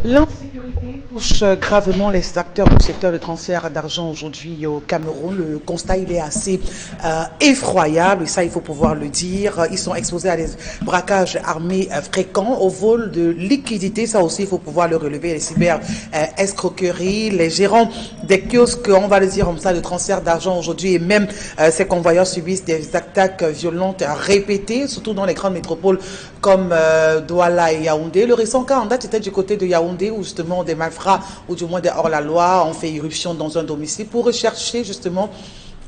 L'insécurité touche gravement les acteurs du secteur de transfert d'argent aujourd'hui au Cameroun. Le constat, il est assez effroyable, et ça, il faut pouvoir le dire. Ils sont exposés à des braquages armés fréquents, au vol de liquidités, ça aussi, il faut pouvoir le relever, les cyber-escroqueries, les gérants des kiosques, on va le dire comme ça, de transfert d'argent aujourd'hui, et même ces convoyeurs subissent des attaques violentes répétées, surtout dans les grandes métropoles comme Douala et Yaoundé. Le récent cas en date était du côté de Yaoundé où justement des malfrats ou du moins des hors-la-loi ont fait irruption dans un domicile pour rechercher justement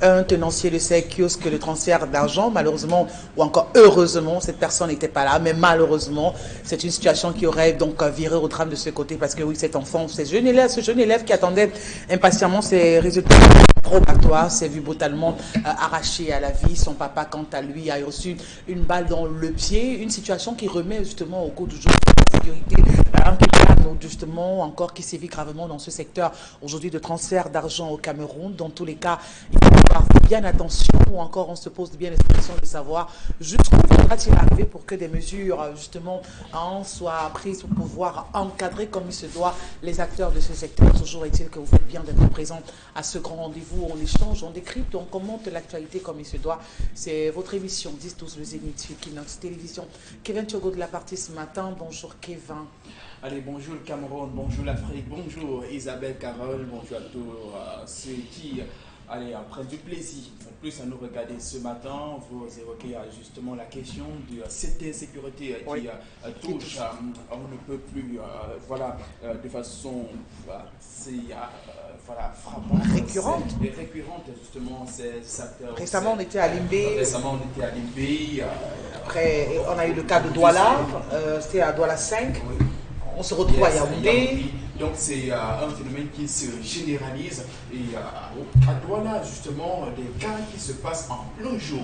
un tenancier de ces kiosques de transfert d'argent. Malheureusement, ou encore heureusement, cette personne n'était pas là, mais malheureusement, c'est une situation qui aurait donc viré au drame de ce côté, parce que oui, cet enfant, ce jeune élève qui attendait impatiemment ses résultats probatoires, s'est vu brutalement arraché à la vie. Son papa, quant à lui, a reçu une balle dans le pied, une situation qui remet justement au cours du jour la sécurité justement encore qui sévit gravement dans ce secteur aujourd'hui de transfert d'argent au Cameroun. Dans tous les cas, il faut faire bien attention, ou encore on se pose bien l'expression de savoir jusqu'où faudra-t-il arriver pour que des mesures justement soient prises pour pouvoir encadrer comme il se doit les acteurs de ce secteur. Toujours est-il que vous faites bien d'être présent à ce grand rendez-vous. On échange, on décrypte, on commente l'actualité comme il se doit. C'est votre émission 10-12 le Zénith sur Kinox Télévision. Kevin Tiogo de la partie ce matin. Bonjour Kevin. Allez, bonjour le Cameroun, bonjour l'Afrique, bonjour Isabelle Carole, bonjour à tous ceux qui prennent du plaisir en plus à nous regarder ce matin. Vous évoquez justement la question de cette insécurité qui touche, on ne peut plus, de façon frappante, récurrente justement ces acteurs. Récemment, on était à Limbé. Après, on a eu le cas de Douala, c'était à Douala 5. Oui. On se retrouve à Yaoundé. Donc c'est un phénomène qui se généralise et à Douala justement des cas qui se passent en plein jour,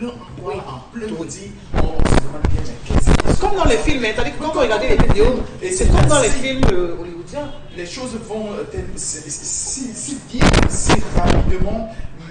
en plein midi, on se demande bien mais qu'est-ce qui se passe. Comme dans les films, c'est-à-dire que quand vous regardez les vidéos, c'est comme dans les films hollywoodiens. Les choses vont si bien, si rapidement.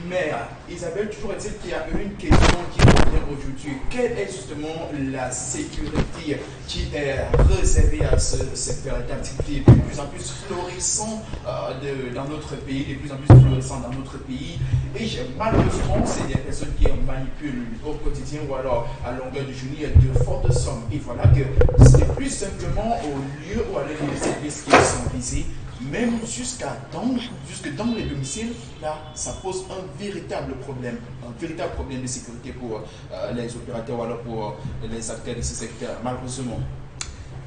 Mais Isabelle, toujours est-il qu'il y a une question qui revient aujourd'hui. Quelle est justement la sécurité qui est réservée à ce secteur d'activité de plus en plus florissant dans notre pays, de plus en plus florissant dans notre pays. Et malheureusement, c'est des personnes qui manipulent au quotidien ou alors à longueur de journée de fortes sommes. Et voilà que c'est plus simplement au lieu où aller les services qui sont visés, même jusque dans les domiciles, là, ça pose un véritable problème de sécurité pour les opérateurs ou alors pour les acteurs de ce secteur, malheureusement.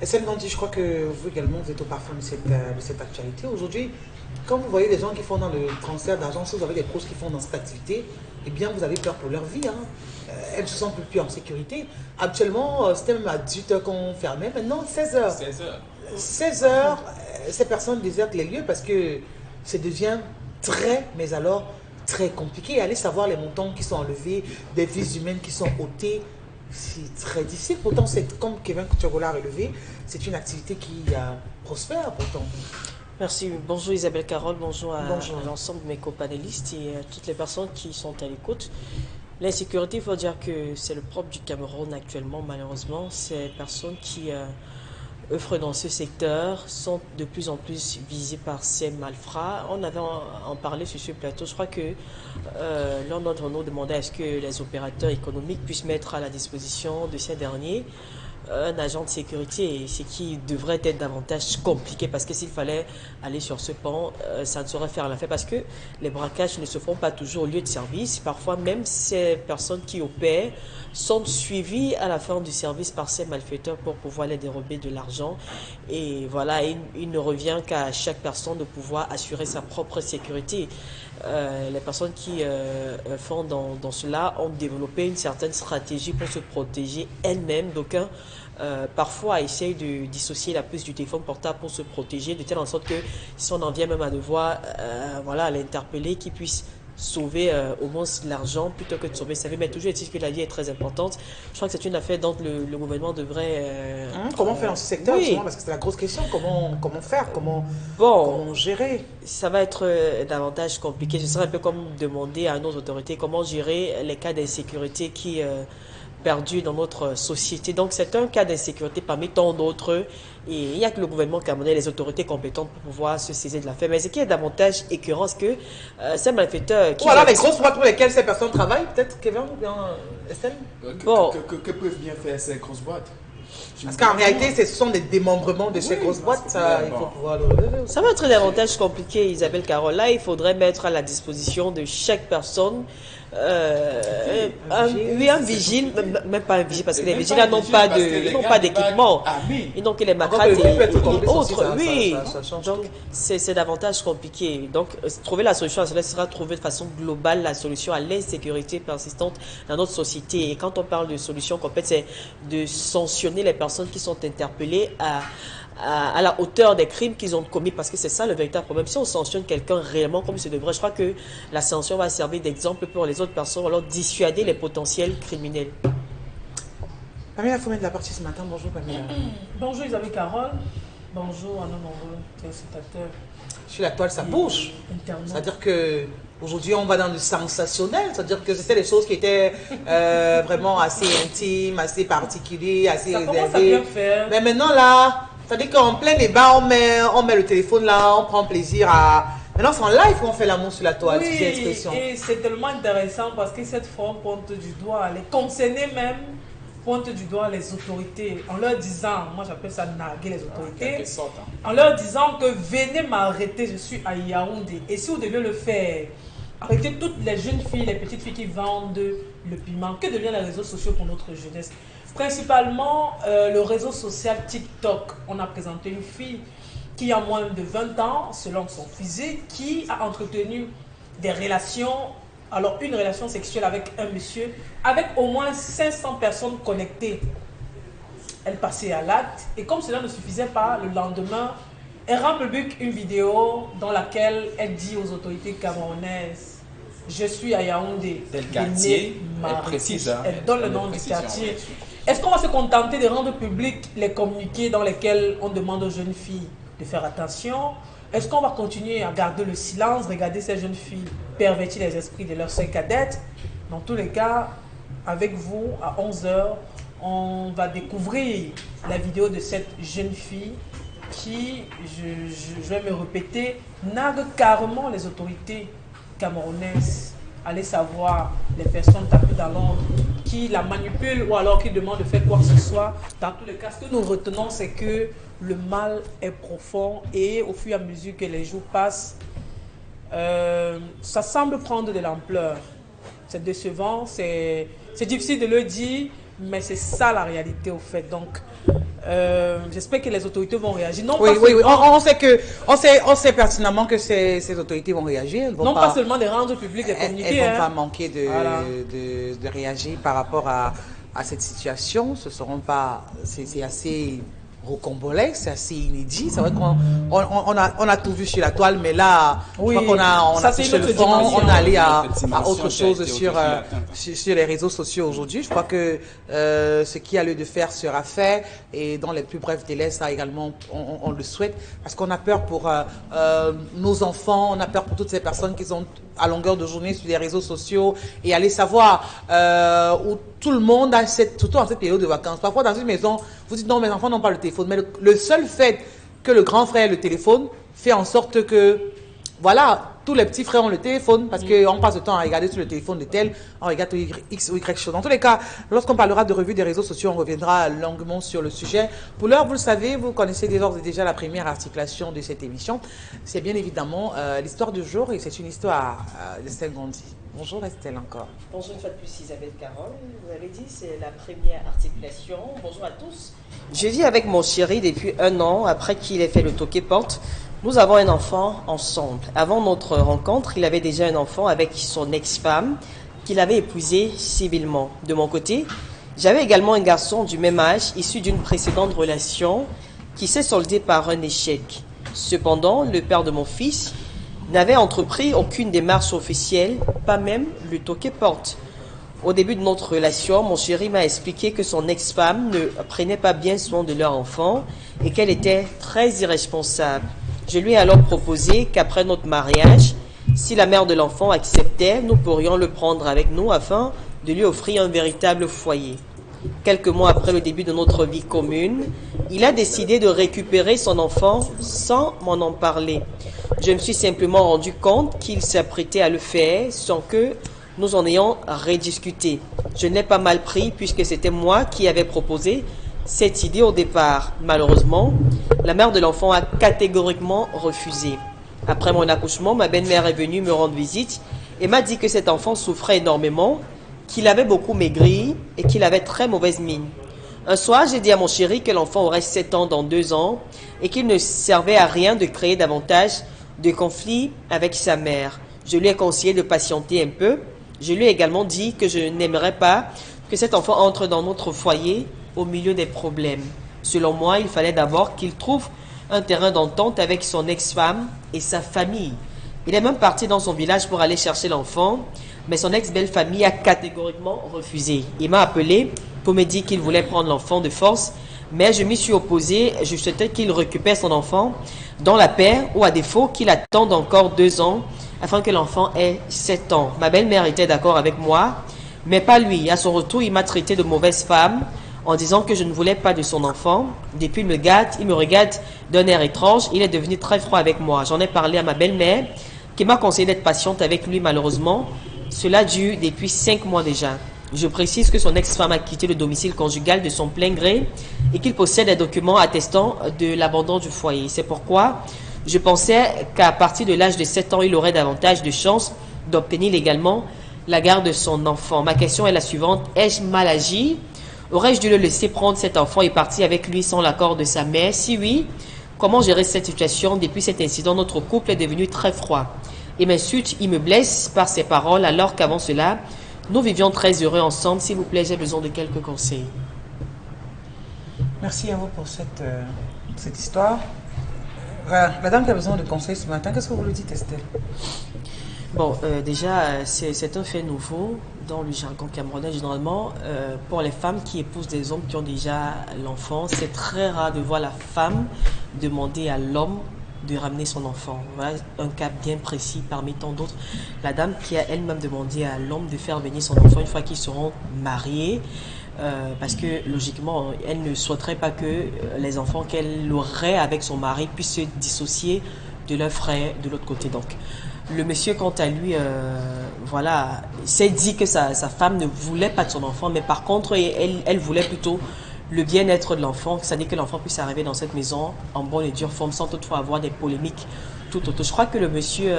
Et seulement dit, je crois que vous également, vous êtes au parfum de cette actualité. Aujourd'hui, quand vous voyez des gens qui font dans le transfert d'argent, si vous avez des proches qui font dans cette activité, eh bien, vous avez peur pour leur vie. Elles ne se sentent plus en sécurité. Actuellement, c'était même à 18h qu'on fermait. Maintenant, 16h. 16h, ces personnes désertent les lieux parce que ça devient mais alors très compliqué. Allez savoir les montants qui sont enlevés, des vies humaines qui sont ôtées. C'est très difficile. Pourtant, c'est comme Kevin Tchogola a relevé, c'est une activité qui prospère pourtant. Merci. Bonjour Isabelle Carole, bonjour à l'ensemble de mes copanélistes et à toutes les personnes qui sont à l'écoute. L'insécurité, il faut dire que c'est le propre du Cameroun actuellement, malheureusement. Ces personnes qui œuvrent dans ce secteur sont de plus en plus visées par ces malfrats. On avait en parlé sur ce plateau. Je crois que l'un d'entre nous demandait à ce que les opérateurs économiques puissent mettre à la disposition de ces derniers un agent de sécurité, ce qui devrait être davantage compliqué parce que s'il fallait aller sur ce pont, ça ne saurait faire l'affaire parce que les braquages ne se font pas toujours au lieu de service. Parfois même ces personnes qui opèrent sont suivies à la fin du service par ces malfaiteurs pour pouvoir les dérober de l'argent. Et voilà, il ne revient qu'à chaque personne de pouvoir assurer sa propre sécurité. Les personnes qui font dans cela ont développé une certaine stratégie pour se protéger elles-mêmes. D'aucuns parfois essayent de dissocier la puce du téléphone portable pour se protéger, de telle en sorte que si on en vient même à devoir l'interpeller, qu'il puisse sauver au moins l'argent plutôt que de sauver sa vie. Mais toujours est-il que la vie est très importante. Je crois que c'est une affaire dont le gouvernement devrait... comment faire dans ce secteur, justement, parce que c'est la grosse question. Comment faire, comment gérer. Ça va être davantage compliqué. Ce serait un peu comme demander à nos autorités comment gérer les cas d'insécurité qui perdu dans notre société. Donc, c'est un cas d'insécurité parmi tant d'autres. Et il n'y a que le gouvernement camerounais, les autorités compétentes pour pouvoir se saisir de l'affaire. Mais ce qui est davantage écœurant, c'est que ces malfaiteurs... Ou alors les grosses boîtes pour lesquelles ces personnes travaillent, peut-être, Kevin ou bien Estelle? Bon. Que peuvent bien faire ces grosses boîtes? Parce qu'en réalité, ce sont des démembrements de ces grosses boîtes. Il faut pouvoir le relever. Ça va être davantage compliqué, Isabelle Carole. Là, il faudrait mettre à la disposition de chaque personne un vigile, même pas un vigile, parce que les vigiles n'ont pas d'équipement. Et donc, les macrates et autres, oui. Donc, c'est davantage compliqué. Donc, trouver la solution à cela sera trouver de façon globale la solution à l'insécurité persistante dans notre société. Et quand on parle de solution complète, c'est de sanctionner les personnes qui sont interpellées à la hauteur des crimes qu'ils ont commis, parce que c'est ça le véritable problème. Si on sanctionne quelqu'un réellement comme il se devrait, je crois que la sanction va servir d'exemple pour les autres personnes, alors dissuader les potentiels criminels. Pamela Fomé de la partie ce matin, bonjour Pamela. Bonjour Isabelle Carole, bonjour à nos nombreux téléspectateurs. Sur la toile, ça bouge. C'est-à-dire que aujourd'hui, on va dans le sensationnel. C'est-à-dire que c'était des choses qui étaient vraiment assez intimes, assez particulières, assez réservées. Mais maintenant, là, c'est-à-dire qu'en plein débat, on met le téléphone là, on prend plaisir à... Maintenant, c'est en live qu'on fait l'amour sur la toile, oui, et c'est tellement intéressant parce que cette forme pointe du doigt, les concernés même, pointe du doigt les autorités en leur disant, moi j'appelle ça narguer les autorités, en leur disant que venez m'arrêter, je suis à Yaoundé. Et si vous deviez le faire, arrêtez toutes les jeunes filles, les petites filles qui vendent le piment. Que deviennent les réseaux sociaux pour notre jeunesse? Principalement le réseau social TikTok. On a présenté une fille qui a moins de 20 ans, selon son physique, qui a entretenu des relations, alors une relation sexuelle avec un monsieur, avec au moins 500 personnes connectées. Elle passait à l'acte, et comme cela ne suffisait pas, le lendemain, elle rend public une vidéo dans laquelle elle dit aux autorités camerounaises: je suis à Yaoundé. Tel quartier, elle précise. Elle donne le nom du quartier. Est-ce qu'on va se contenter de rendre public les communiqués dans lesquels on demande aux jeunes filles de faire attention? Est-ce qu'on va continuer à garder le silence, regarder ces jeunes filles pervertir les esprits de leurs sœurs cadettes? Dans tous les cas, avec vous, à 11h, on va découvrir la vidéo de cette jeune fille qui, je vais me répéter, nargue carrément les autorités camerounaises. Allez savoir les personnes tapées dans l'ombre qui la manipulent ou alors qui demandent de faire quoi que ce soit. Dans tous les cas, ce que nous retenons, c'est que le mal est profond et au fur et à mesure que les jours passent, ça semble prendre de l'ampleur. C'est décevant, c'est difficile de le dire, mais c'est ça la réalité au fait. Donc, j'espère que les autorités vont réagir. Non, oui, on sait pertinemment que ces autorités vont réagir. Non pas seulement de rendre public les communiqués. Elles ne vont pas manquer de réagir par rapport à cette situation. Ce seront pas, c'est assez rocambolesque, c'est assez inédit. C'est vrai qu'on a tout vu sur la toile, mais là, oui, je crois qu'on a touché le fond, on est allé à autre chose sur les réseaux sociaux aujourd'hui. Je crois que ce qui a lieu de faire sera fait et dans les plus brefs délais, ça également, on le souhaite, parce qu'on a peur pour nos enfants, on a peur pour toutes ces personnes qui sont à longueur de journée sur les réseaux sociaux et aller savoir où tout le monde a surtout en cette période de vacances. Parfois dans une maison, vous dites non, mes enfants n'ont pas le téléphone, mais le seul fait que le grand frère ait le téléphone fait en sorte que, voilà, tous les petits frères ont le téléphone parce qu'on passe le temps à regarder sur le téléphone de tel, on regarde X ou Y chose. Dans tous les cas, lorsqu'on parlera de revue des réseaux sociaux, on reviendra longuement sur le sujet. Pour l'heure, vous le savez, vous connaissez déjà la première articulation de cette émission. C'est bien évidemment l'histoire du jour et c'est une histoire d'Estelle Gondi. Bonjour Estelle encore. Bonjour une fois de plus Isabelle Carole. Vous avez dit c'est la première articulation. Bonjour à tous. Je vis avec mon chéri depuis 1 an après qu'il ait fait le toqué porte. Nous avons un enfant ensemble. Avant notre rencontre, il avait déjà un enfant avec son ex-femme qu'il avait épousée civilement. De mon côté, j'avais également un garçon du même âge, issu d'une précédente relation qui s'est soldée par un échec. Cependant, le père de mon fils n'avait entrepris aucune démarche officielle, pas même le toqué porte. Au début de notre relation, mon chéri m'a expliqué que son ex-femme ne prenait pas bien soin de leur enfant et qu'elle était très irresponsable. Je lui ai alors proposé qu'après notre mariage, si la mère de l'enfant acceptait, nous pourrions le prendre avec nous afin de lui offrir un véritable foyer. quelques mois après le début de notre vie commune, il a décidé de récupérer son enfant sans m'en en parler. Je me suis simplement rendu compte qu'il s'apprêtait à le faire sans que nous en ayons rediscuté. Je ne l'ai pas mal pris puisque c'était moi qui avais proposé cette idée au départ. Malheureusement, la mère de l'enfant a catégoriquement refusé. Après mon accouchement, ma belle-mère est venue me rendre visite et m'a dit que cet enfant souffrait énormément, qu'il avait beaucoup maigri et qu'il avait très mauvaise mine. Un soir, j'ai dit à mon chéri que l'enfant aurait 7 ans dans 2 ans et qu'il ne servait à rien de créer davantage de conflits avec sa mère. Je lui ai conseillé de patienter un peu. Je lui ai également dit que je n'aimerais pas que cet enfant entre dans notre foyer au milieu des problèmes. Selon moi, il fallait d'abord qu'il trouve un terrain d'entente avec son ex-femme et sa famille. Il est même parti dans son village pour aller chercher l'enfant, mais son ex-belle-famille a catégoriquement refusé. Il m'a appelé pour me dire qu'il voulait prendre l'enfant de force, mais je m'y suis opposé. Je souhaitais qu'il récupère son enfant dans la paix ou à défaut qu'il attende encore 2 ans afin que l'enfant ait 7 ans. Ma belle-mère était d'accord avec moi, mais pas lui. À son retour, il m'a traité de mauvaise femme en disant que je ne voulais pas de son enfant. Depuis, il me regarde d'un air étrange. Il est devenu très froid avec moi. J'en ai parlé à ma belle-mère qui m'a conseillé d'être patiente avec lui. Malheureusement, cela dure depuis 5 mois déjà. Je précise que son ex-femme a quitté le domicile conjugal de son plein gré et qu'il possède des documents attestant de l'abandon du foyer. C'est pourquoi je pensais qu'à partir de l'âge de 7 ans, il aurait davantage de chances d'obtenir légalement la garde de son enfant. Ma question est la suivante. Ai-je mal agi? Aurais-je dû le laisser prendre cet enfant et partir avec lui sans l'accord de sa mère? Si oui, comment gérer cette situation? Depuis cet incident, notre couple est devenu très froid. Il m'insulte, il me blesse par ses paroles, alors qu'avant cela, nous vivions très heureux ensemble. S'il vous plaît, j'ai besoin de quelques conseils. Merci à vous pour cette histoire. La dame qui a besoin de conseils ce matin, qu'est-ce que vous lui dites, Estelle? Bon, déjà, c'est un fait nouveau dans le jargon camerounais. Généralement, pour les femmes qui épousent des hommes qui ont déjà l'enfant, c'est très rare de voir la femme demander à l'homme de ramener son enfant. Voilà un cas bien précis parmi tant d'autres. La dame qui a elle-même demandé à l'homme de faire venir son enfant une fois qu'ils seront mariés, parce que logiquement, elle ne souhaiterait pas que les enfants qu'elle aurait avec son mari puissent se dissocier de leur frère de l'autre côté. Donc, le monsieur, quant à lui, voilà, s'est dit que sa femme ne voulait pas de son enfant, mais par contre, elle voulait plutôt le bien-être de l'enfant, c'est-à-dire que l'enfant puisse arriver dans cette maison en bonne et dure forme sans toutefois avoir des polémiques tout autour. Je crois que le monsieur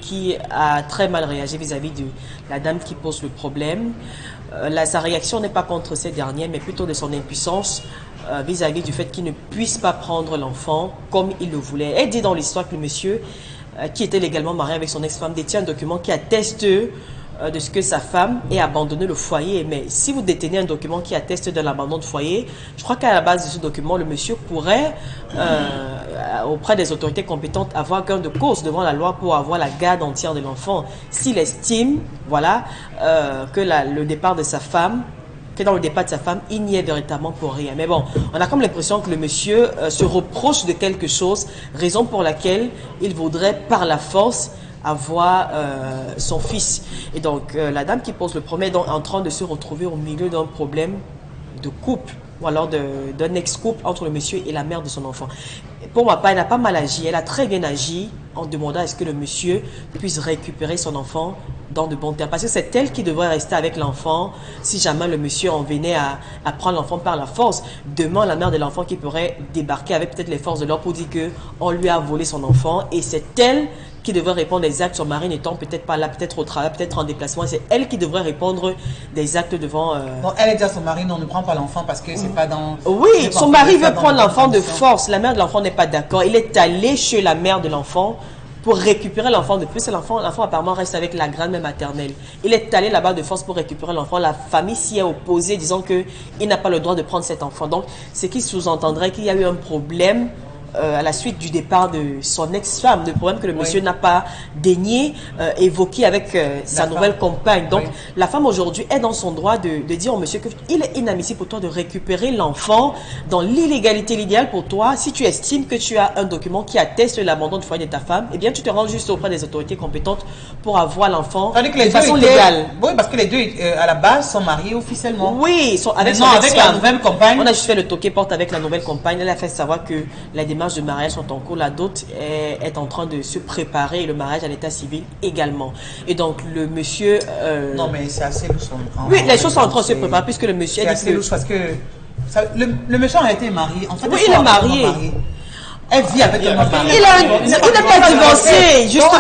qui a très mal réagi vis-à-vis de la dame qui pose le problème, sa réaction n'est pas contre cette dernière, mais plutôt de son impuissance vis-à-vis du fait qu'il ne puisse pas prendre l'enfant comme il le voulait. Elle dit dans l'histoire que le monsieur qui était légalement marié avec son ex-femme détient un document qui atteste de ce que sa femme ait abandonné le foyer. Mais si vous détenez un document qui atteste de l'abandon de foyer, je crois qu'à la base de ce document, le monsieur pourrait, auprès des autorités compétentes, avoir gain de cause devant la loi pour avoir la garde entière de l'enfant. S'il estime, voilà, que le départ de sa femme, que dans le départ de sa femme, il n'y est véritablement pour rien. Mais bon, on a comme l'impression que le monsieur se reproche de quelque chose, raison pour laquelle il voudrait par la force avoir son fils. Et donc, la dame qui pose le problème est donc en train de se retrouver au milieu d'un problème de couple, ou alors d'un ex-couple entre le monsieur et la mère de son enfant. Pour ma part, elle n'a pas mal agi, elle a très bien agi en demandant à ce que le monsieur puisse récupérer son enfant dans de bons termes. Parce que c'est elle qui devrait rester avec l'enfant si jamais le monsieur en venait à prendre l'enfant par la force. Demain, la mère de l'enfant qui pourrait débarquer avec peut-être les forces de l'ordre pour dire qu'on lui a volé son enfant et c'est elle qui devrait répondre des actes, son mari n'étant peut-être pas là, peut-être au travail, peut-être en déplacement. C'est elle qui devrait répondre des actes devant... Donc elle dit à son mari, non, ne prends pas l'enfant parce que c'est pas dans... Oui, son mari veut prendre l'enfant de force. La mère de l'enfant n'est pas d'accord. Il est allé chez la mère de l'enfant pour récupérer l'enfant. De plus, l'enfant apparemment reste avec la grand-mère maternelle. Il est allé là-bas de force pour récupérer l'enfant. La famille s'y est opposée, disant qu'il n'a pas le droit de prendre cet enfant. Donc, ce qui sous-entendrait qu'il y a eu un problème à la suite du départ de son ex-femme, le problème que le monsieur n'a pas daigné évoquer avec sa nouvelle compagne. Donc, la femme aujourd'hui est dans son droit de dire au monsieur qu'il est inadmissible pour toi de récupérer l'enfant dans l'illégalité. L'idéal pour toi, si tu estimes que tu as un document qui atteste l'abandon du foyer de ta femme, eh bien, tu te rends juste auprès des autorités compétentes pour avoir l'enfant de façon légale. Oui, parce que les deux, à la base, sont mariés officiellement. Oui, ils sont avec la nouvelle compagne. On a juste fait le toqué porte avec la nouvelle compagne. Elle a fait savoir que les démarches de mariage sont en cours. La dot est en train de se préparer et le mariage à l'état civil également. Et donc, le monsieur... Non, mais c'est assez louche. Oui, les choses sont en train de se préparer puisque le monsieur a dit que... louche parce que le monsieur a été marié. En fait, oui, il est marié. Elle vit avec un homme marié. Il n'est pas divorcé, justement.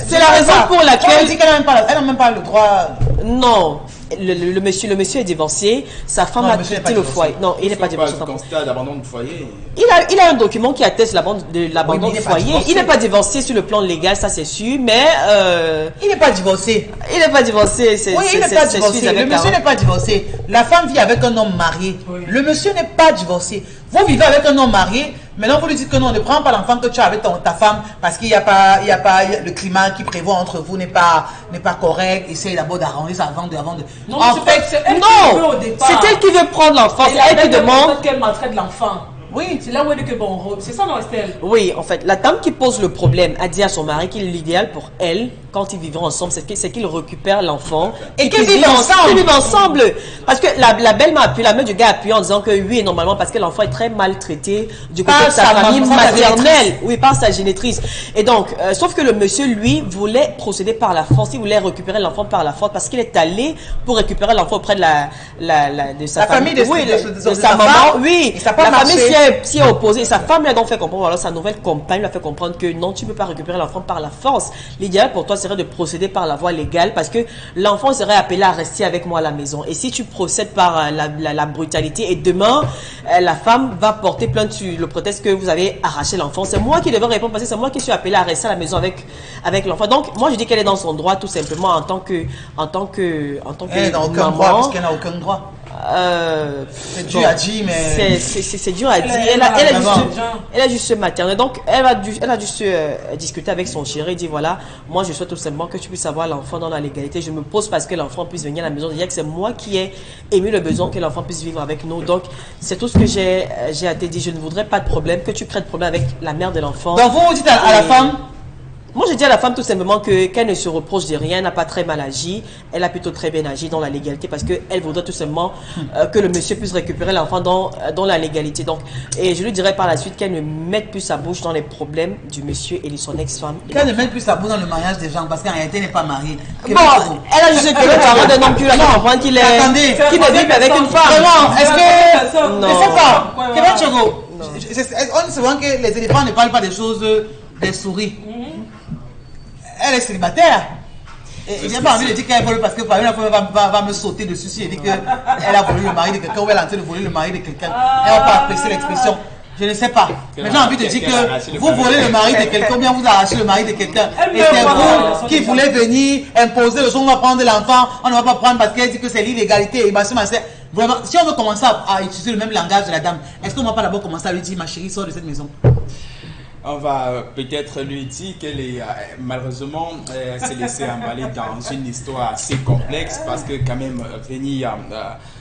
C'est la raison pour laquelle... Elle dit qu'elle n'a même pas le droit... Non. Le monsieur est divorcé, sa femme a quitté le foyer. Non, il n'est pas divorcé. Constat d'abandon du foyer. Il a un document qui atteste l'abandon du foyer. Il n'est pas divorcé sur le plan légal, ça c'est sûr, mais... Il n'est pas divorcé. Il n'est pas divorcé, c'est oui, il n'est pas divorcé. Le monsieur n'est pas divorcé. La femme vit avec un homme marié. Oui. Le monsieur n'est pas divorcé. Vous vivez avec un homme marié. Maintenant, vous lui dites que non, ne prends pas l'enfant que tu as avec ta femme parce qu'il n'y a pas le climat qui prévoit entre vous n'est pas correct. Essaye d'abord d'arranger ça avant de. Non, en fait, c'est elle qui veut prendre l'enfant. C'est elle qui demande qu'elle maltraite l'enfant. Oui, c'est là où elle dit que bon, c'est ça non Estelle? Oui, en fait, la dame qui pose le problème a dit à son mari qu'il est l'idéal pour elle, quand ils vivront ensemble, c'est qu'ils récupèrent l'enfant et qu'ils vivent ensemble. Qu'ils vivent ensemble. Parce que la belle m'a appuyé, la main du gars a appuyé en disant que oui, normalement, parce que l'enfant est très maltraité du côté de sa famille maternelle. Oui, par sa génitrice. Et donc, sauf que le monsieur, lui, voulait procéder par la force, il voulait récupérer l'enfant par la force parce qu'il est allé pour récupérer l'enfant auprès de de sa famille. De sa maman, oui. La famille s'y est opposée. Sa femme lui a donc fait comprendre, alors sa nouvelle compagne lui a fait comprendre que non, tu ne peux pas récupérer l'enfant par la force. L'idéal pour toi serait de procéder par la voie légale parce que l'enfant serait appelé à rester avec moi à la maison. Et si tu procèdes par la brutalité et demain, la femme va porter plainte sur le prétexte que vous avez arraché l'enfant, c'est moi qui devrais répondre parce que c'est moi qui suis appelé à rester à la maison avec l'enfant. Donc, moi, je dis qu'elle est dans son droit tout simplement en tant que elle est dans aucun droit parce qu'elle n'a aucun droit. C'est dur à dire, mais... C'est dur à dire. Elle a juste ce matin. Donc, elle a juste discuté avec son chéri et dit, voilà, moi, je souhaite tout simplement que tu puisses avoir l'enfant dans la légalité. Je me pose parce que l'enfant puisse venir à la maison. Déjà que c'est moi qui ai émis le besoin que l'enfant puisse vivre avec nous. Donc, c'est tout ce que j'ai à te dire. Je ne voudrais pas de problème, que tu crées de problème avec la mère de l'enfant. Donc, vous dites à la femme... Moi, je dis à la femme tout simplement qu'elle ne se reproche de rien, n'a pas très mal agi. Elle a plutôt très bien agi dans la légalité parce qu'elle voudrait tout simplement que le monsieur puisse récupérer l'enfant dans la légalité. Donc, et je lui dirais par la suite qu'elle ne mette plus sa bouche dans les problèmes du monsieur et de son ex-femme. Qu'elle ne mette plus sa bouche dans le mariage des gens parce qu'en réalité, elle n'est pas mariée. Bon, elle a juste que le parent d'un homme qui la comprend qu'il ne vit qu'avec une femme. Vraiment, est-ce que... Non. Je sais pas. On dit souvent que les éléphants ne parlent pas des choses des souris. Elle est célibataire. Et il n'y a pas envie de dire qu'elle vole parce que par exemple, elle va me sauter dessus si elle dit qu'elle a volé le mari de quelqu'un ou elle est en train de voler le mari de quelqu'un. Elle ne va pas apprécier l'expression. Je ne sais pas. Mais j'ai envie de dire que vous volez le mari de quelqu'un ou bien vous arrachez le mari de quelqu'un. Et c'est vous qui voulez venir imposer le jour où on va prendre l'enfant. On ne va pas prendre parce qu'elle dit que c'est l'illégalité. Et vraiment, si on veut commencer à utiliser le même langage de la dame, est-ce qu'on ne va pas d'abord commencer à lui dire, ma chérie, sors de cette maison? On va peut-être lui dire qu'elle est malheureusement s'est laissée emballer dans une histoire assez complexe parce que quand même venir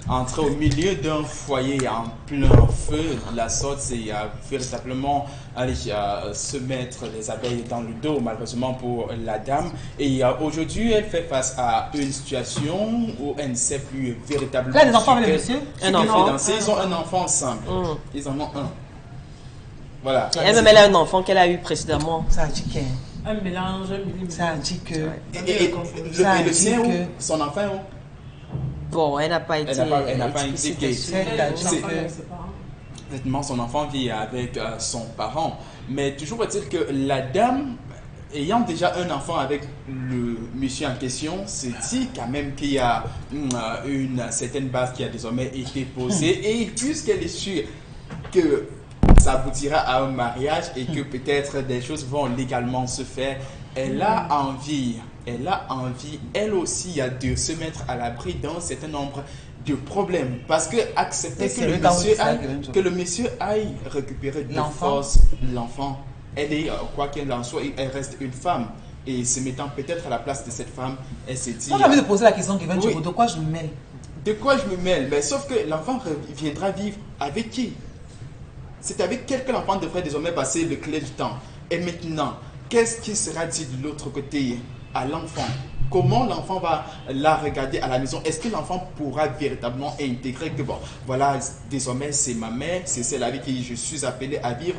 entrer au milieu d'un foyer en plein feu, la sorte c'est véritablement aller se mettre les abeilles dans le dos malheureusement pour la dame. Et aujourd'hui elle fait face à une situation où elle ne sait plus véritablement. Là, les enfants avec le monsieur, ils ont un enfant ensemble. Ils en ont un. Voilà. Elle-même, elle a un enfant qu'elle a eu précédemment. Ça dit que... Un mélange, ça dit que... Et le sien où? Son enfant où? Bon, elle n'a pas été... Elle n'a pas indiqué. Exactement, son enfant vit avec son parent. Mais toujours est-il que la dame, ayant déjà un enfant avec le monsieur en question, se dit quand même qu'il y a une certaine base qui a désormais été posée. Et puisqu'elle est sûre que ça aboutira à un mariage et que peut-être des choses vont légalement se faire, elle a envie, elle aussi, de se mettre à l'abri d'un certain nombre de problème. Parce que accepter Et que c'est le, le temps où monsieur c'est ça aille, que même chose. que le monsieur aille récupérer de L'enfant. force l'enfant, elle est, quoi qu'elle en soit, elle reste une femme. Et se mettant peut-être à la place de cette femme, elle s'est dit... Moi, j'ai envie de poser la question, Kevin, Oui. de quoi je me mêle? De quoi je me mêle? Mais sauf que l'enfant viendra vivre avec qui? C'est avec quel que l'enfant devrait désormais passer le clé du temps. Et maintenant, qu'est-ce qui sera dit de l'autre côté à l'enfant? Comment l'enfant va la regarder à la maison? Est-ce que l'enfant pourra véritablement intégrer que, bon, voilà, désormais c'est ma mère, c'est celle avec qui je suis appelé à vivre?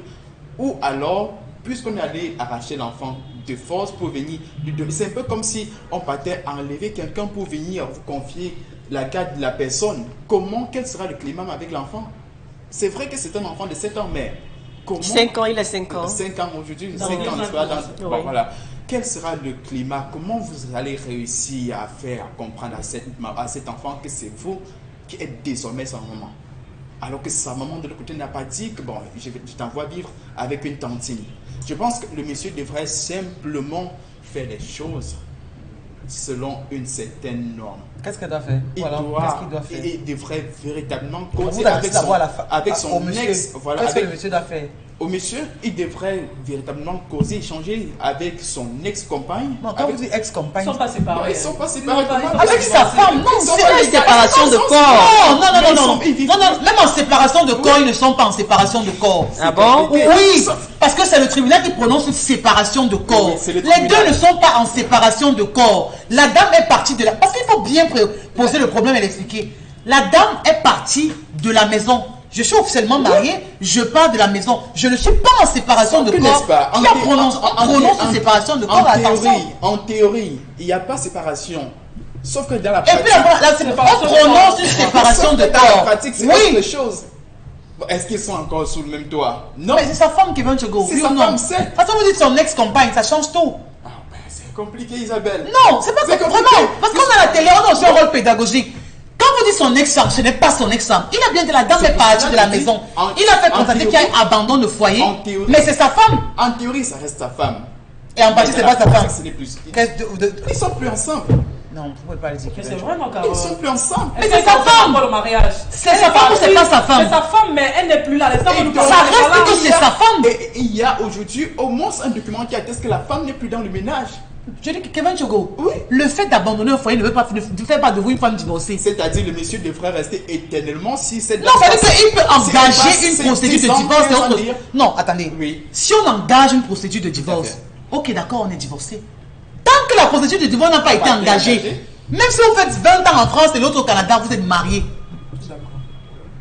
Ou alors, puisqu'on est allé arracher l'enfant de force pour venir lui donner, c'est un peu comme si on partait enlever quelqu'un pour venir vous confier la garde de la personne. Quel sera le climat avec l'enfant? C'est vrai que c'est un enfant de 7 ans, mais comment... 5 ans, il a 5 ans. 5 ans aujourd'hui, Dans 5 ans, les n'est-ce pas, Oui. bon, voilà. Quel sera le climat? Comment vous allez réussir à faire comprendre à cet enfant que c'est vous qui êtes désormais sa maman? Alors que sa maman de l'autre côté n'a pas dit que bon, je t'envoie vivre avec une tantine. Je pense que le monsieur devrait simplement faire les choses selon une certaine norme. Qu'est-ce qu'elle doit faire? Il Voilà. doit, Qu'est-ce qu'il doit faire? il devrait véritablement Vous causer adressez avec d'abord à avec au son monsieur. ex. Voilà, Qu'est-ce que avec, le monsieur doit faire? au monsieur, il devrait véritablement causer, échanger avec son ex-compagne. Non, quand avec- vous dites ex-compagne. Ils sont pas séparés. Ils sont pas séparés. Ils sont Comment- pas Avec sa femme, non, Ils sont c'est pas pas légaux. séparation de Ils sont corps. séparés. Non, non, Mais non, ils non, sont- non. ils vivent- Non, non, même en séparation de corps, ils ne sont pas en séparation de corps. Ah bon? Oui, parce que c'est le tribunal qui prononce une séparation de corps. Oui, c'est le Les tribunal. deux ne sont pas en séparation de corps. La dame est partie de la... Parce qu'il faut bien poser le problème et l'expliquer. La dame est partie de la maison. Je suis officiellement marié, je pars de la maison. Je ne suis pas en séparation de Que corps. n'est-ce pas? Qui a prononce une séparation de corps? Attention. En théorie, il n'y a pas séparation. Sauf que dans la Et pratique, puis on prononce une séparation de dans la corps. pratique, c'est Oui, autre chose. Bon, est-ce qu'ils sont encore sous le même toit? Non. mais c'est sa femme qui vient de go. C'est Oui sa ou non? femme, c'est. De toute façon, vous dites son ex-compagne, ça change tout. Ah, ben, c'est compliqué, Isabelle. Non, c'est pas C'est comme compliqué. vraiment. Parce qu'on a la télé, on a aussi un rôle pédagogique. Quand vous dites son ex-femme, ce n'est pas son ex-femme. Il a bien dit la dame C'est est pour partie cela de la que je dis, maison. en- Il a fait en constater qu'il y théorie- a un abandon de foyer. en théorie- Mais c'est sa femme. En théorie, ça reste sa femme. Et en partie, Mais c'est dans pas la sa pratique, femme. ce n'est plus. Ils Ils sont plus ensemble. Non, vous ne pouvez pas le dire. Mais c'est vrai, non, Carole? Ils sont plus ensemble. Mais c'est sa femme. Pour le mariage. C'est sa femme ou c'est pas sa femme? C'est sa femme, mais elle n'est plus là. Les femmes Et nous donc, Ça parlent. reste Voilà. que c'est sa femme. Et il y a aujourd'hui au moins un document qui atteste que la femme n'est plus dans le ménage. Je dis que Kevin Chogo, Oui. le fait d'abandonner un foyer ne fait pas de vous une femme divorcée. C'est-à-dire le monsieur devrait rester éternellement si cette Non, ça veut dire qu'il peut Si elle engager passe une ses procédure 10 de ans, divorce. 15 ans, et autre- dire- Non, attendez. Oui. Si on engage une procédure de divorce, fait. ok, d'accord, on est divorcé. Tant que la procédure de divorce n'a pas été été engagée, engagée. même si vous faites 20 ans en France et l'autre au Canada, vous êtes mariés.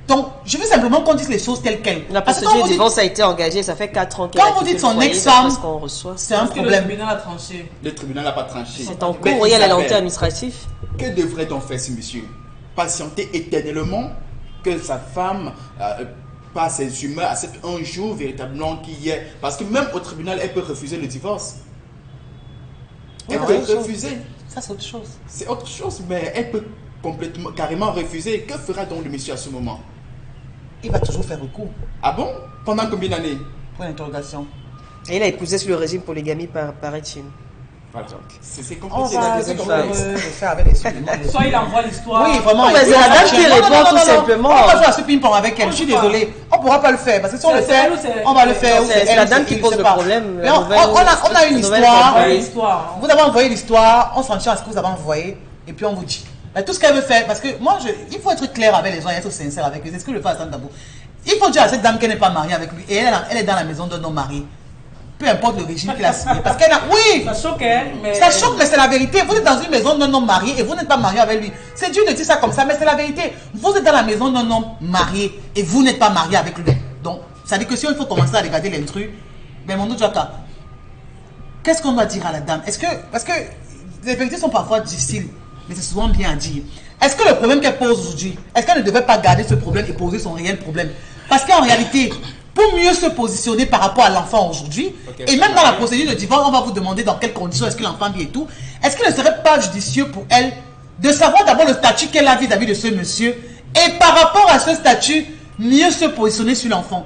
Donc, je veux simplement qu'on dise les choses telles quelles. La Parce que procédure quand de vous dites, divorce a été engagée, ça fait 4 ans qu'elle Quand a vous quitté dites le son foyer, ex-femme, d'après ce qu'on reçoit. c'est un Parce que le problème. tribunal a tranché. Le tribunal n'a pas tranché. C'est en Mais cours, il y a la Isabelle, lenteur administrative. Que devrait donc faire ce monsieur? Patienter éternellement que sa femme passe ses humeurs, accepte un jour véritablement qu'il y ait. Parce que même au tribunal, elle peut refuser le divorce. Oui, Elle c'est peut autre chose. refuser. Ça, c'est autre chose. C'est autre chose, mais elle peut complètement, carrément refuser. Que fera donc le monsieur à ce moment? Il va toujours faire recours Ah bon? Pendant combien d'années? pour l'interrogation. Et il a épousé sur le régime polygamie, paraît-il. Voilà. C'est On compliqué. va la essayer deuxième de chose. faire avec les suppléments. Soit il envoie l'histoire. Oui, vraiment. Oh, mais c'est la dame qui Non, non, répond non, tout non, non. simplement. On va faire ce ping-pong avec elle. On Je suis peut pas. désolée. On ne pourra pas le faire. Parce que si on le C'est fait, elle ou c'est- on va le faire. ou C'est elle, la ou dame c'est qui il, pose je sais le pas. problème, Mais la on nouvelle- a une la nouvelle histoire. campagne. l'histoire. Vous avez envoyé l'histoire. On s'en tient à ce que vous avez envoyé. Et puis on vous dit. Mais tout ce qu'elle veut faire. Parce que moi, il faut être clair avec les gens et être sincère avec eux. C'est ce que le fait Hassan Dabo. Il faut dire à cette dame qu'elle n'est pas mariée avec lui. Et elle est dans la maison d'un homme marié. Peu importe le régime qu'il a signé. Parce qu'elle a. Oui! Ça choque, hein, mais. Ça choque, mais c'est la vérité. Vous êtes dans une maison d'un homme marié et vous n'êtes pas marié avec lui. C'est Dieu de dire ça comme ça, mais c'est la vérité. Vous êtes dans la maison d'un homme marié et vous n'êtes pas marié avec lui. Donc, ça veut dire que si il faut commencer à regarder l'intrus, ben mon autre Jaka, qu'est-ce qu'on doit dire à la dame? Est-ce que. Parce que les vérités sont parfois difficiles, mais c'est souvent bien à dire. Est-ce que le problème qu'elle pose aujourd'hui, est-ce qu'elle ne devait pas garder ce problème et poser son réel problème? Parce qu'en réalité, pour mieux se positionner par rapport à l'enfant aujourd'hui, et même dans la procédure de divorce, on va vous demander dans quelles conditions est-ce que l'enfant vit et tout, est-ce qu'il ne serait pas judicieux pour elle de savoir d'abord le statut qu'elle a vis-à-vis de ce monsieur et par rapport à ce statut, mieux se positionner sur l'enfant?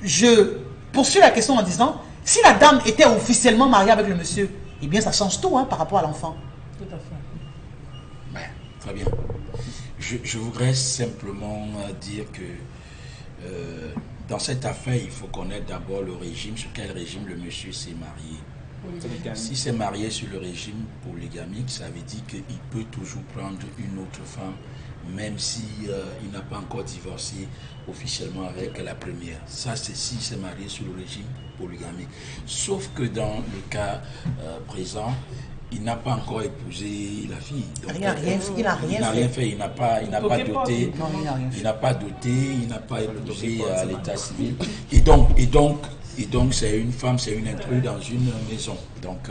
Je poursuis la question en disant, si la dame était officiellement mariée avec le monsieur, eh bien ça change tout hein, par rapport à l'enfant. Tout à fait. Ouais, très bien. Je voudrais simplement dire que dans cette affaire, il faut connaître d'abord le régime, sur quel régime le monsieur s'est marié. Si c'est marié sur le régime polygamique, ça veut dire qu'il peut toujours prendre une autre femme, même si il n'a pas encore divorcé officiellement avec la première. Ça, c'est si c'est marié sur le régime polygamique. Sauf que dans le cas présent, il n'a pas encore épousé la fille. Donc, il n'a rien fait. Il n'a pas doté. Il n'a pas doté, il n'a pas épousé à l'état civil. Et donc, c'est une femme, c'est une intruse dans une maison. Donc,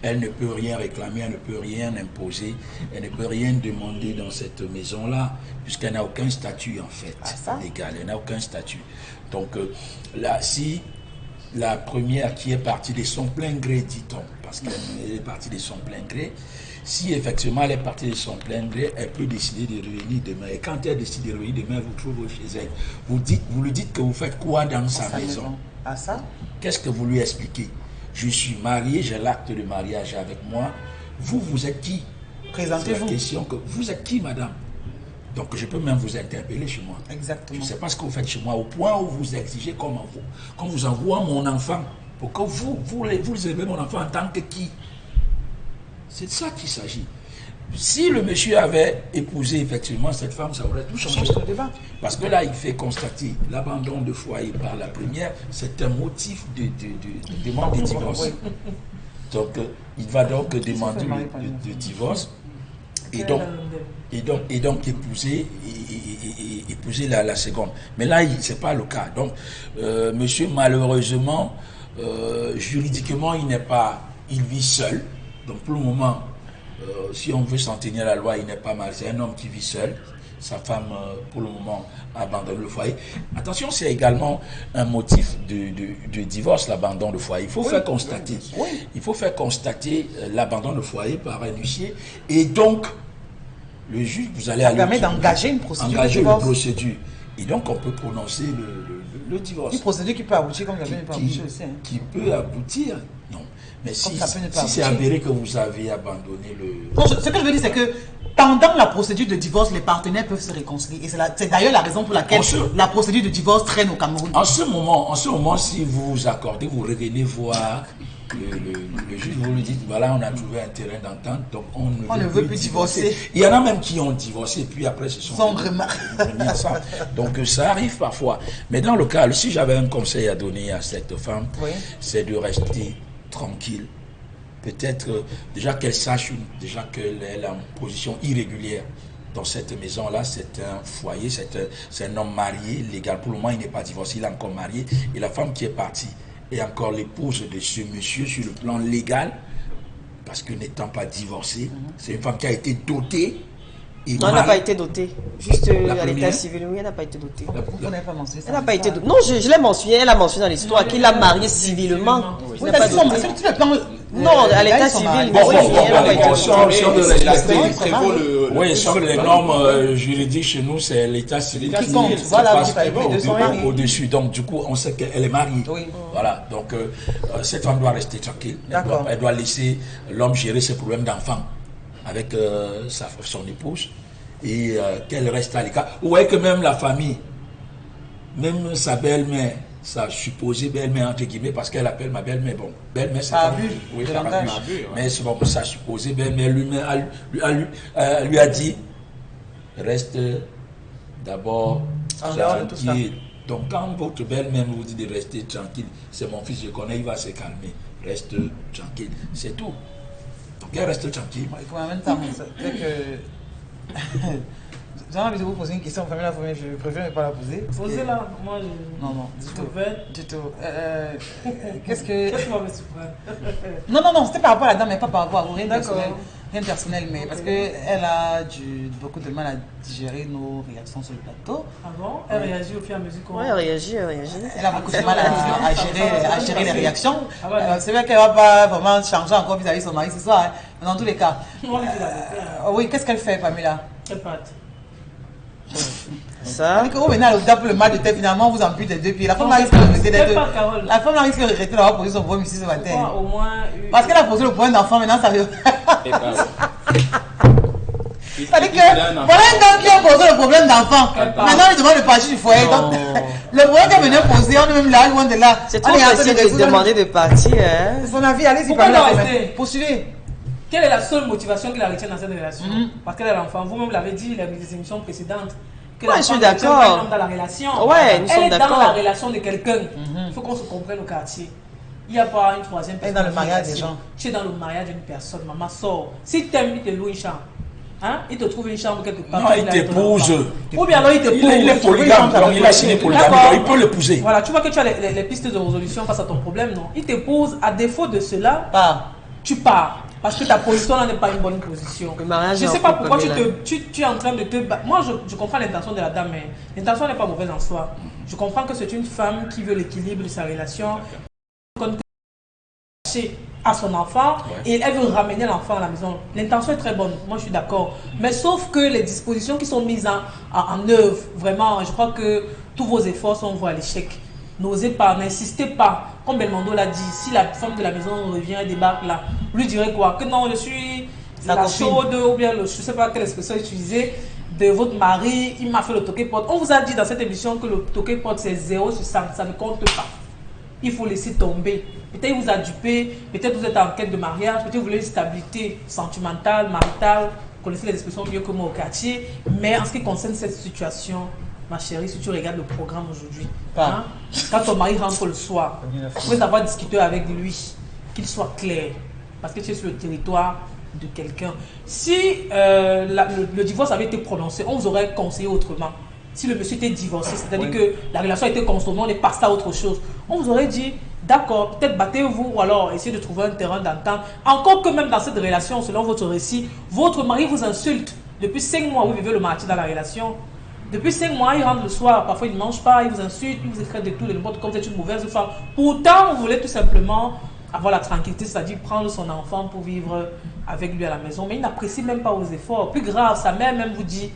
elle ne peut rien réclamer, elle ne peut rien imposer, elle ne peut rien demander dans cette maison-là, puisqu'elle n'a aucun statut, en fait, légal. Elle n'a aucun statut. Donc, là, si la première qui est partie de son plein gré, dit-on, parce qu'elle est partie de son plein gré, si effectivement elle est partie de son plein gré, elle peut décider de revenir demain. Et quand elle décide de revenir demain, vous trouvez chez elle. Vous lui dites que vous faites quoi dans sa maison. Ah ça? Qu'est-ce que vous lui expliquez? Je suis marié, j'ai l'acte de mariage avec moi. Vous êtes qui? Présentez-vous. C'est la question que vous êtes qui, madame? Donc je peux même vous interpeller chez moi. Exactement. Je ne sais pas ce que vous faites chez moi, au point où vous exigez comme vous envoie mon enfant, pour que vous élevez mon enfant en tant que qui? C'est de ça qu'il s'agit. Si le monsieur avait épousé effectivement cette femme, ça aurait tout changé. Parce que là, il fait constater l'abandon de foyer par la première, c'est un motif de demande de divorce. Donc, il va donc demander le divorce et donc épouser la seconde. Mais là, ce n'est pas le cas. Donc, monsieur, malheureusement, juridiquement, il vit seul. Donc, pour le moment, si on veut s'en tenir à la loi, il n'est pas mal. C'est un homme qui vit seul. Sa femme, pour le moment, abandonne le foyer. Attention, c'est également un motif de divorce, l'abandon de foyer. Il faut faire constater. Il faut faire constater l'abandon de foyer par un huissier. Et donc, le juge, vous allez aller... Ça permet d'engager une procédure. Et donc, on peut prononcer le divorce. Une procédure qui peut aboutir, comme ça peut aboutir aussi. Qui peut aboutir, non. Mais si c'est avéré que vous avez abandonné le... Non, ce que je veux dire, c'est que pendant la procédure de divorce, les partenaires peuvent se réconcilier. Et c'est d'ailleurs la raison pour laquelle la procédure de divorce traîne au Cameroun. En ce moment, si vous vous accordez, vous revenez voir le juge, vous lui dites, voilà, on a trouvé un terrain d'entente, donc on ne veut plus divorcer. Il y en a même qui ont divorcé, puis après ce sont remis ensemble. Donc ça arrive parfois. Mais dans le cas, si j'avais un conseil à donner à cette femme, c'est de rester tranquille. Peut-être déjà qu'elle sache déjà qu'elle est en position irrégulière dans cette maison-là. C'est un foyer, c'est un homme marié, légal. Pour le moment, il n'est pas divorcé, il est encore marié. Et la femme qui est partie est encore l'épouse de ce monsieur sur le plan légal, parce que n'étant pas divorcée, c'est une femme qui a été dotée. Non, elle n'a pas été dotée. Juste à l'état civil, oui, elle n'a pas été dotée. Pourquoi on n'a pas mentionné ça? Elle n'a pas été dotée. Non, je l'ai mentionné, elle a mentionné dans l'histoire qu'il l'a mariée civilement. Oui, parce que non, à l'état civil, oui, sur les normes juridiques chez nous, c'est l'état civil qui compte. Voilà, au-dessus. Donc, du coup, on sait qu'elle est mariée. Voilà. Donc, cette femme doit rester tranquille. Elle doit laisser l'homme gérer ses problèmes d'enfant avec son épouse et qu'elle reste à l'écart. Vous voyez que même la famille, même sa belle-mère, sa supposée belle-mère, entre guillemets, parce qu'elle appelle ma belle-mère, bon, belle-mère c'est pas abus, oui, par abus, mais c'est bon, sa supposée belle-mère lui a dit, reste d'abord tranquille. Donc quand votre belle-mère vous dit de rester tranquille, c'est mon fils, je connais, il va se calmer, reste tranquille, c'est tout. Donc elle reste tranquille. Il faut en même temps, c'est que... J'ai envie de vous poser une question, je préfère ne pas la poser. Posez-la, moi je... Non, du tout. Qu'est-ce que... Qu'est-ce qui va me surprendre? Non, c'était par rapport à la dame, mais pas par rapport à vous, rien de personnel, mais parce qu'elle a beaucoup de mal à digérer nos réactions sur le plateau. Ah bon? Elle réagit au fur et à mesure qu'on... Oui, elle réagit. Elle a beaucoup de mal à gérer les réactions. C'est vrai qu'elle ne va pas vraiment changer encore vis-à-vis de son mari ce soir, mais dans tous les cas. Oui, qu'est-ce qu'elle fait, Pamela? Elle pâte. Ça. Vous venez à l'hôpital pour le mal de tête, finalement, vous amputez des deux pieds. La femme risque de regretter d'avoir posé son problème ici ce matin. Au moins, parce qu'elle a posé le problème d'enfant, maintenant ça veut. C'est-à-dire que voilà un gars qui a posé le problème d'enfant. Maintenant, il demande de partir du foyer. Donc, le problème qu'il venait poser, on est même là, loin de là. C'est trop facile de demander de partir. Son avis, allez-y, parlez. Poursuivez. Quelle est la seule motivation qu'il a retenue dans cette relation? Parce qu'elle est l'enfant. Vous-même l'avez dit dans les émissions précédentes. Ouais, je suis d'accord. Dans la relation. Ouais, nous sommes d'accord. Elle est dans la relation de quelqu'un. Il faut qu'on se comprenne au quartier. Il n'y a pas une troisième personne. Elle est dans le mariage des gens. Tu es dans le mariage d'une personne. Maman sort. Si tu aimes, il te loue une chambre. Hein? Il te trouve une chambre quelque part. Non, il t'épouse. Ou bien alors il t'épouse. Il est polygame, donc il a signé polygame. Il peut l'épouser. Voilà, tu vois que tu as les pistes de résolution face à ton problème, non? Il t'épouse. À défaut de cela, tu pars. Parce que ta position là n'est pas une bonne position. Je ne sais pas pourquoi tu es en train de te battre. Moi, je comprends l'intention de la dame, mais l'intention n'est pas mauvaise en soi. Je comprends que c'est une femme qui veut l'équilibre de sa relation. À son enfant et elle veut ramener l'enfant à la maison. L'intention est très bonne, moi je suis d'accord. Mais sauf que les dispositions qui sont mises en œuvre, vraiment, je crois que tous vos efforts sont voués à l'échec. N'osez pas, n'insistez pas. Comme Belmondo l'a dit, si la femme de la maison revient et débarque là, lui dirait quoi? Que non, je suis la chaude, ou bien je ne sais pas quelle expression utiliser, de votre mari, il m'a fait le toqué-porte. On vous a dit dans cette émission que le toqué-porte c'est 0 sur 100, ça ne compte pas. Il faut laisser tomber. Peut-être il vous a dupé, peut-être vous êtes en quête de mariage, peut-être vous voulez une stabilité sentimentale, maritale, vous connaissez les expressions mieux que moi au quartier. Mais en ce qui concerne cette situation, ma chérie, si tu regardes le programme aujourd'hui, hein, quand ton mari rentre le soir, vous pouvez avoir discuté avec lui, qu'il soit clair, parce que tu es sur le territoire de quelqu'un. Si le divorce avait été prononcé, on vous aurait conseillé autrement. Si le monsieur était divorcé, c'est-à-dire que la relation a été consommée, on est passé à autre chose. On vous aurait dit, d'accord, peut-être battez-vous ou alors essayez de trouver un terrain d'entente. Encore que même dans cette relation, selon votre récit, votre mari vous insulte. Depuis 5 mois, vous vivez le martyr dans la relation. Depuis 5 mois, il rentre le soir, parfois il ne mange pas, il vous insulte, il vous écrit de tout, de n'importe quoi, vous êtes une mauvaise femme. Pourtant, vous voulez tout simplement avoir la tranquillité, c'est-à-dire prendre son enfant pour vivre avec lui à la maison. Mais il n'apprécie même pas vos efforts. Plus grave, sa mère même vous dit,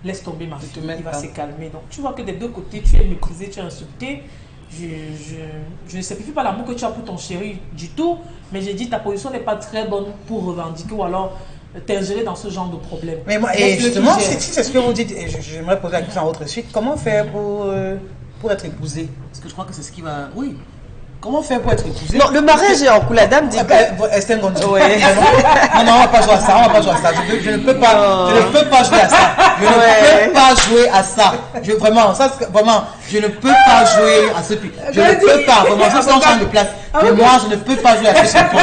laisse tomber ma fille, il va se calmer. Donc tu vois que des deux côtés, tu es méprisé, tu es insulté. Je ne simplifie pas l'amour que tu as pour ton chéri du tout, mais j'ai dit ta position n'est pas très bonne pour revendiquer ou alors t'ingérer dans ce genre de problème. Mais moi, et justement, si c'est ce que vous dites, et j'aimerais poser la question à votre suite, comment faire pour être épousé? Parce que je crois que c'est ce qui va... Oui. Comment faire pour être épousé? Non, le mariage est en cours. La dame dit que... Estelle Gonzo. Non, on va pas jouer à ça. On va pas jouer à ça. Je ne peux pas jouer à ça. Je ne peux pas jouer à ça. Vraiment, je ne peux pas jouer à ce ping-pong. Je ne peux pas. Vraiment, ça c'est un champ de place. Mais moi, je ne peux pas jouer à ce ping-pong.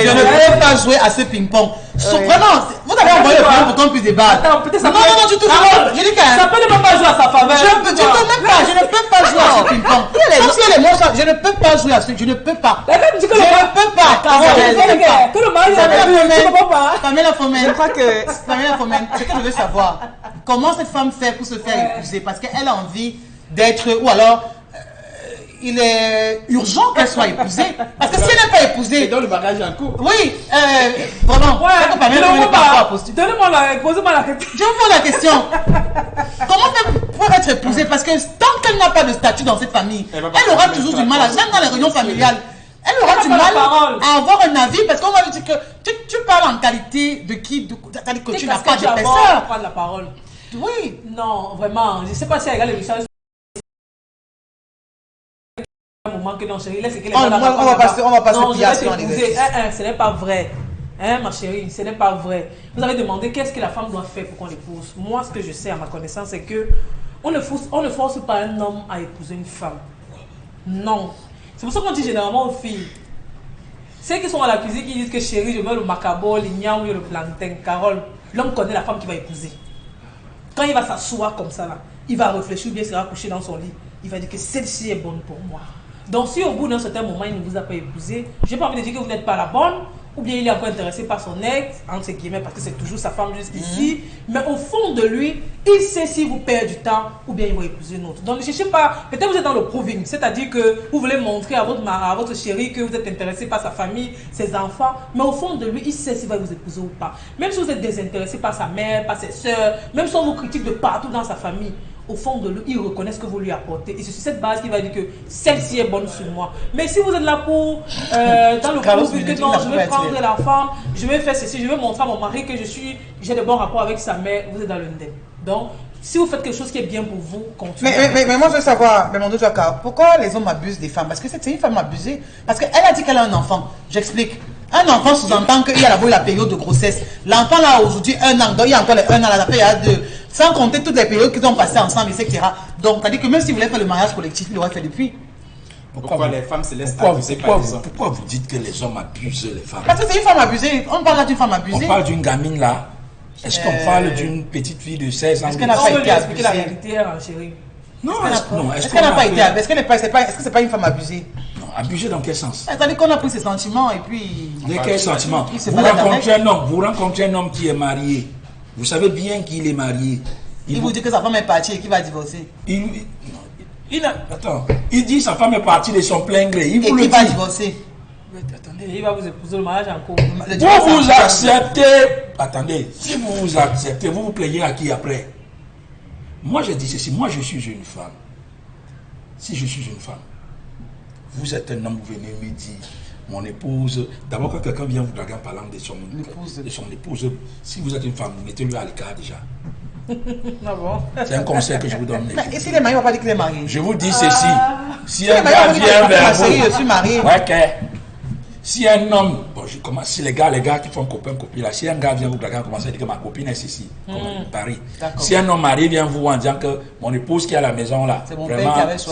Je ne peux pas jouer à ce ping-pong. Vraiment, vous avez envoyé le problème pour qu'on puisse débattre. Attends, peut-être ça. Non, du tout. Je dis que ça peut ne pas jouer à sa faveur. Je ne peux pas jouer à ce ping-pong. Je ne peux pas jouer à ce. Je ne peux pas. La dame dit que je ne peux pas. Que le mari Pamela Fomen, je crois que Pamela Fomen, ce que je veux savoir, comment cette femme fait pour se faire épouser? Parce qu'elle a envie d'être, ou alors il est urgent qu'elle soit épousée. Parce que si elle n'est pas épousée. C'est dans le bagage en cours. Oui, vraiment. Donnez-moi posez-moi la question. Je vous pose la question. Comment faire pour être épousée? Parce que tant qu'elle n'a pas de statut dans cette famille, elle aura toujours du mal, même dans les réunions familiales. Elle aura du mal à avoir un avis parce qu'on va lui dire que tu parles en qualité de qui? C'est-à-dire que tu n'as pas d'épaisseur. Prendre la parole. Oui. Non, vraiment. Je ne sais pas si elle regarde l'émission. Moment que non, chérie, laisse qu'elle on va passer pliation en exercice. Ce n'est pas vrai. Hein, ma chérie, ce n'est pas vrai. Vous avez demandé qu'est-ce que la femme doit faire pour qu'on l'épouse. Moi, ce que je sais à ma connaissance, c'est que on ne force pas un homme à épouser une femme. Non. C'est pour ça qu'on dit généralement aux filles. Ceux qui sont à la cuisine qui disent que chérie, je veux le macabre, l'igname ou le plantain, Carole, l'homme connaît la femme qui va épouser. Quand il va s'asseoir comme ça, là, il va réfléchir ou bien il sera couché dans son lit. Il va dire que celle-ci est bonne pour moi. Donc si au bout d'un certain moment, il ne vous a pas épousé, je n'ai pas envie de dire que vous n'êtes pas la bonne, ou bien il est encore intéressé par son ex, entre guillemets, parce que c'est toujours sa femme jusqu'ici. Mais au fond de lui, il sait s'il vous perd du temps, ou bien il va épouser une autre. Donc ne cherchez pas, peut-être vous êtes dans le proving, c'est-à-dire que vous voulez montrer à votre chéri que vous êtes intéressé par sa famille, ses enfants, mais au fond de lui, il sait s'il va vous épouser ou pas. Même si vous êtes désintéressé par sa mère, par ses soeurs, même si on vous critique de partout dans sa famille, au fond de lui, il reconnaît ce que vous lui apportez. Et c'est sur cette base qu'il va dire que celle-ci est bonne sur moi. Mais si vous êtes là pour, dans le couple, que non, je vais prendre la femme, je vais faire ceci, je vais montrer à mon mari que j'ai de bons rapports avec sa mère, vous êtes dans le ndem. Donc, si vous faites quelque chose qui est bien pour vous, continuez. Mais moi, je veux savoir, pourquoi les hommes abusent des femmes? Parce que c'est une femme abusée. Parce qu'elle a dit qu'elle a un enfant. J'explique. Un enfant sous-entend qu'il y a d'abord la période de grossesse. L'enfant là, aujourd'hui, 1 an. Donc, il y a encore les 1 an, la période de... Sans compter toutes les périodes qu'ils ont passées ensemble, etc. Donc, c'est-à-dire que même si vous voulez faire le mariage collectif, il l'aurait fait depuis. Pourquoi les femmes se laissent abuser par les hommes? Pourquoi vous dites que les hommes abusent les femmes? Parce que c'est une femme abusée. On parle là d'une femme abusée. On parle d'une gamine là. Est-ce qu'on parle d'une petite fille de 16 ans? Est-ce qu'elle n'a pas été abusée? La vérité, chérie. Non, est-ce qu'elle n'a pas été abusée? Est-ce que c'est pas une femme abusée? Non, abusée dans quel sens? C'est-à-dire qu'on a pris ses sentiments et puis... De quel sentiment? Vous rencontrez un homme qui est marié. Vous savez bien qu'il est marié. Il vous dit que sa femme est partie et qu'il va divorcer. Attends, il dit sa femme est partie de son plein gré. Il vous le dit. Va divorcer. Attendez, il va vous épouser le mariage en cours. Vous acceptez. Attendez, si vous vous acceptez, vous vous plaignez à qui après? Moi, je dis ceci. Moi, je suis une femme. Si je suis une femme, vous êtes un homme, vous venez me dire, mon épouse. D'abord, quand quelqu'un vient vous draguer en parlant de son épouse, si vous êtes une femme, mettez-le à l'écart déjà. Ah bon? C'est un conseil que je vous donne. Et si les mariés, on va pas dire qu'il est marié? Je vous dis ceci. Si un gars vient vers vous, je suis marié. Si un homme, si les gars qui font copine, là, si un gars vient vous draguer, commence à dire que ma copine est ceci, comme Paris. Si un homme marié vient vous en disant que mon épouse qui est à la maison là, vraiment, c'est